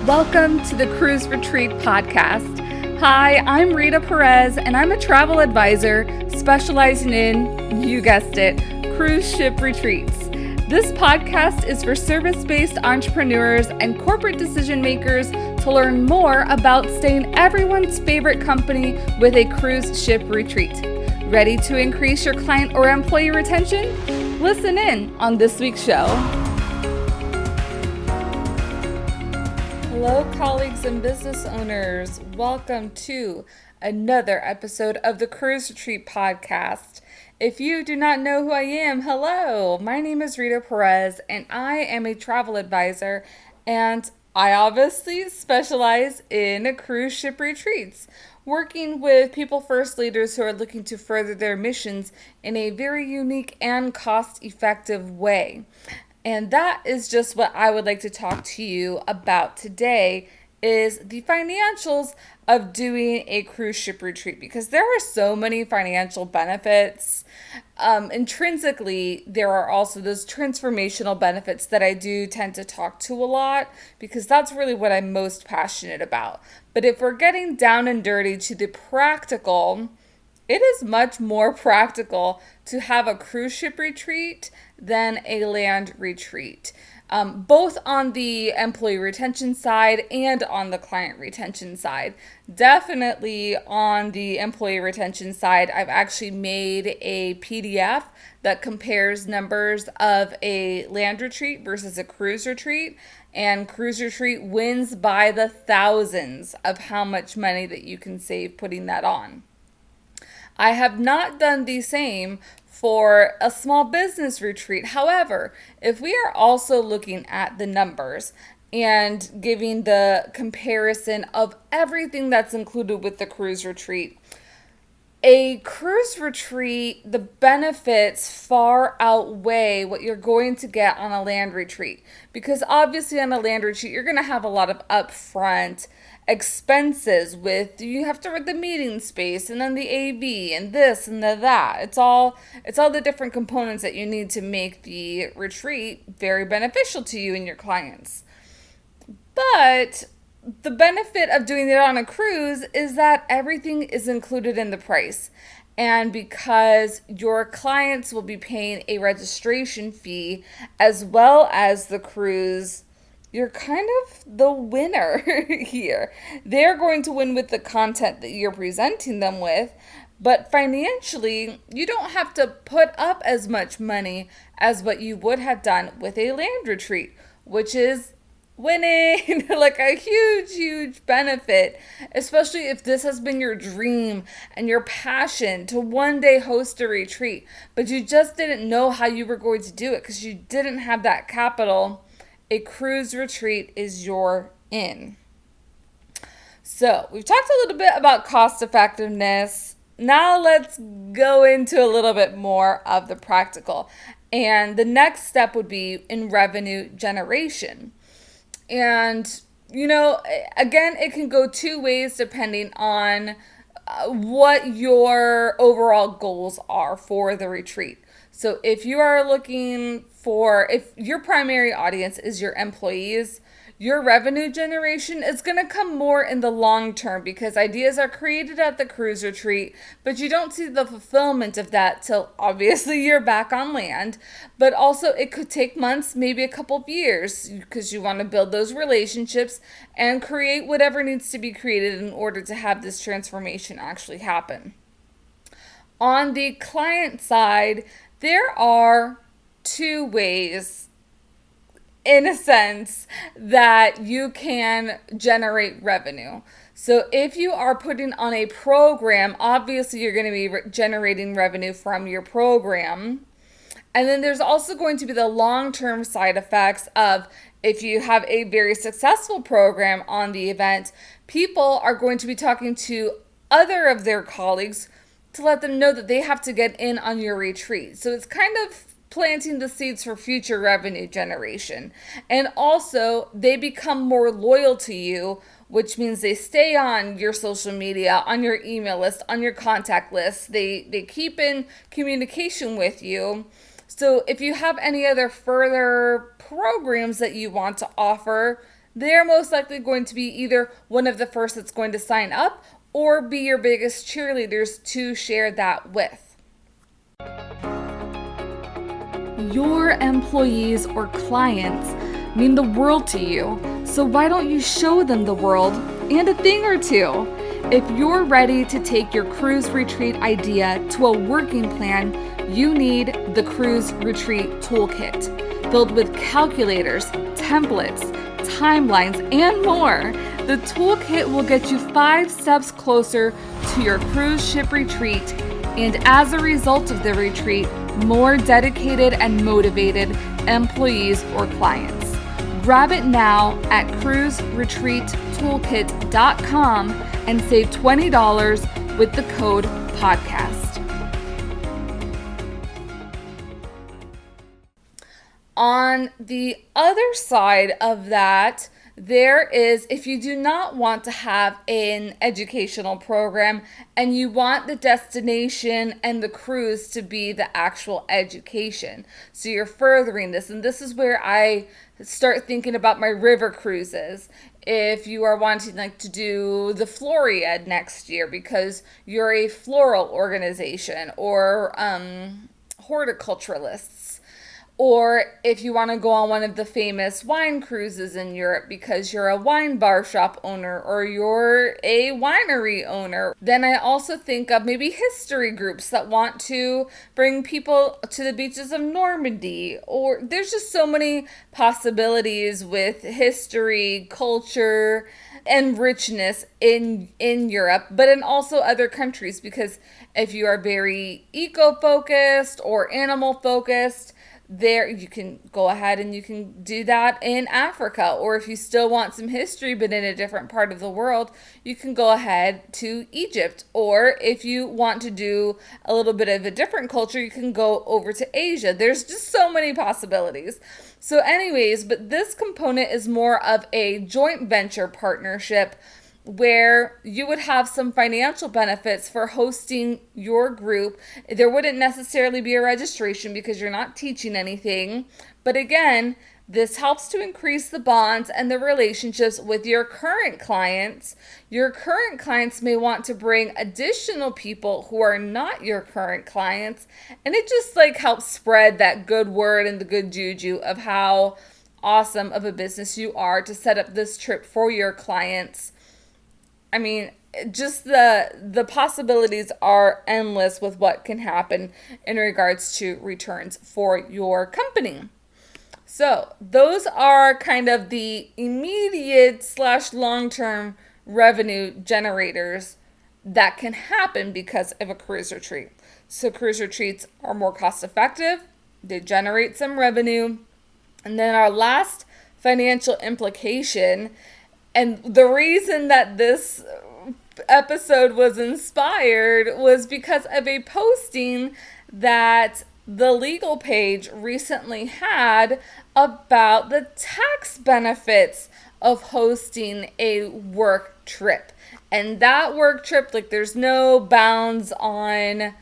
Welcome to the Cruise Retreat Podcast. Hi, I'm Rita Perez, and I'm a travel advisor specializing in, you guessed it, cruise ship retreats. This podcast is for service-based entrepreneurs and corporate decision makers to learn more about staying everyone's favorite company with a cruise ship retreat. Ready to increase your client or employee retention? Listen in on this week's show. Hello, colleagues and business owners. Welcome to another episode of the Cruise Retreat Podcast. If you do not know who I am, hello. My name is Rita Perez, and I am a travel advisor, and I obviously specialize in cruise ship retreats, working with people first leaders who are looking to further their missions in a very unique and cost-effective way. And that is just what I would like to talk to you about today, is the financials of doing a cruise ship retreat, because there are so many financial benefits. Intrinsically, there are also those transformational benefits that I do tend to talk to a lot, because that's really what I'm most passionate about. But if we're getting down and dirty to the practical, it is much more practical to have a cruise ship retreat than a land retreat, both on the employee retention side and on the client retention side. Definitely on the employee retention side, I've actually made a PDF that compares numbers of a land retreat versus a cruise retreat, and cruise retreat wins by the thousands of how much money that you can save putting that on. I have not done the same for a small business retreat. However, if we are also looking at the numbers and giving the comparison of everything that's included with the cruise retreat, a cruise retreat, the benefits far outweigh what you're going to get on a land retreat. Because obviously on a land retreat, you're going to have a lot of upfront expenses with, you have to rent the meeting space and then the AV and this and that. It's all the different components that you need to make the retreat very beneficial to you and your clients. But the benefit of doing it on a cruise is that everything is included in the price. And because your clients will be paying a registration fee as well as the cruise, you're kind of the winner here. They're going to win with the content that you're presenting them with, but financially, you don't have to put up as much money as what you would have done with a land retreat, which is winning, like a huge, huge benefit, especially if this has been your dream and your passion to one day host a retreat, but you just didn't know how you were going to do it because you didn't have that capital. A cruise retreat is your in. So we've talked a little bit about cost effectiveness. Now let's go into a little bit more of the practical. And the next step would be in revenue generation. And, again, it can go two ways depending on what your overall goals are for the retreat. So if you are looking if your primary audience is your employees, your revenue generation is going to come more in the long term, because ideas are created at the cruise retreat, but you don't see the fulfillment of that till obviously you're back on land. But also it could take months, maybe a couple of years, because you want to build those relationships and create whatever needs to be created in order to have this transformation actually happen. On the client side, there are two ways, in a sense, that you can generate revenue. So if you are putting on a program, obviously you're going to be generating revenue from your program. And then there's also going to be the long-term side effects of, if you have a very successful program on the event, people are going to be talking to other of their colleagues to let them know that they have to get in on your retreat. So it's kind of planting the seeds for future revenue generation. And also, they become more loyal to you, which means they stay on your social media, on your email list, on your contact list. They keep in communication with you. So if you have any other further programs that you want to offer, they're most likely going to be either one of the first that's going to sign up or be your biggest cheerleaders to share that with. Your employees or clients mean the world to you, so why don't you show them the world and a thing or two? If you're ready to take your cruise retreat idea to a working plan, you need the Cruise Retreat Toolkit, filled with calculators, templates, timelines, and more. The toolkit will get you 5 steps closer to your cruise ship retreat, and as a result of the retreat, more dedicated and motivated employees or clients. Grab it now at cruiseretreattoolkit.com and save $20 with the code podcast. On the other side of that, there is, if you do not want to have an educational program and you want the destination and the cruise to be the actual education, so you're furthering this, and this is where I start thinking about my river cruises. If you are wanting to do the Floriad next year because you're a floral organization or horticulturalists, or if you want to go on one of the famous wine cruises in Europe because you're a wine bar shop owner or you're a winery owner, then I also think of maybe history groups that want to bring people to the beaches of Normandy. Or there's just so many possibilities with history, culture, and richness in Europe, but in also other countries, because if you are very eco-focused or animal-focused, there you can go ahead and you can do that in Africa. Or if you still want some history but in a different part of the world, you can go ahead to Egypt. Or if you want to do a little bit of a different culture, you can go over to Asia. There's just so many possibilities. So anyways, but this component is more of a joint venture partnership where you would have some financial benefits for hosting your group. There wouldn't necessarily be a registration because you're not teaching anything. But again, this helps to increase the bonds and the relationships with your current clients. Your current clients may want to bring additional people who are not your current clients. And it just helps spread that good word and the good juju of how awesome of a business you are to set up this trip for your clients. I mean, just the possibilities are endless with what can happen in regards to returns for your company. So those are kind of the immediate / long-term revenue generators that can happen because of a cruise retreat. So cruise retreats are more cost effective. They generate some revenue. And then our last financial implication, and the reason that this episode was inspired was because of a posting that the Legal Paige recently had about the tax benefits of hosting a work trip. And that work trip, there's no bounds on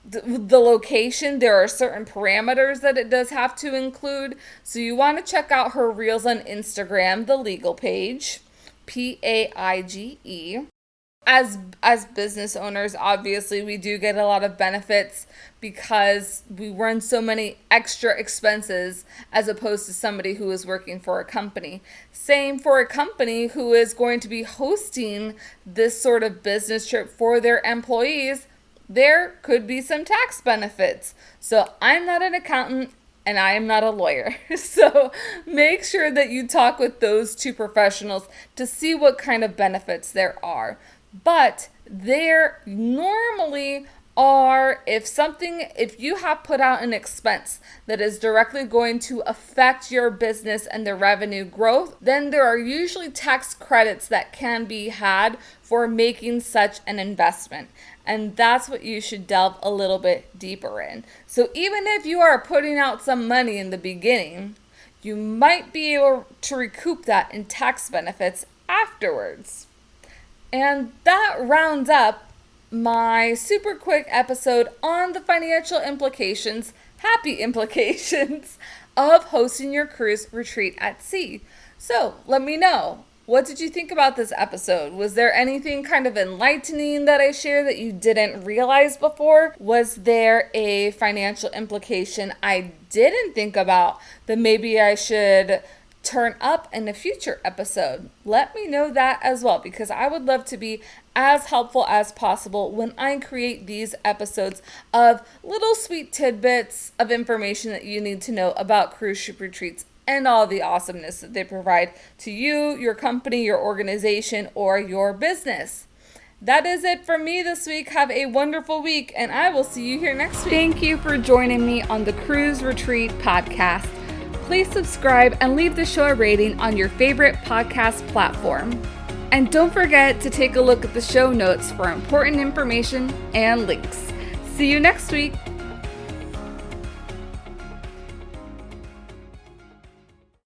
the location. There are certain parameters that it does have to include. So you want to check out her reels on Instagram, the Legal Paige. Paige. As business owners, obviously, we do get a lot of benefits because we run so many extra expenses as opposed to somebody who is working for a company. Same for a company who is going to be hosting this sort of business trip for their employees. There could be some tax benefits. So I'm not an accountant and I am not a lawyer. So make sure that you talk with those two professionals to see what kind of benefits there are. But there normally are, if you have put out an expense that is directly going to affect your business and the revenue growth, then there are usually tax credits that can be had for making such an investment. And that's what you should delve a little bit deeper in. So even if you are putting out some money in the beginning, you might be able to recoup that in tax benefits afterwards. And that rounds up my super quick episode on the financial implications, happy implications of hosting your cruise retreat at sea. So let me know. What did you think about this episode? Was there anything kind of enlightening that I shared that you didn't realize before? Was there a financial implication I didn't think about that maybe I should turn up in a future episode? Let me know that as well, because I would love to be as helpful as possible when I create these episodes of little sweet tidbits of information that you need to know about cruise ship retreats and all the awesomeness that they provide to you, your company, your organization, or your business. That is it from me this week. Have a wonderful week, and I will see you here next week. Thank you for joining me on the Cruise Retreat podcast. Please subscribe and leave the show a rating on your favorite podcast platform. And don't forget to take a look at the show notes for important information and links. See you next week.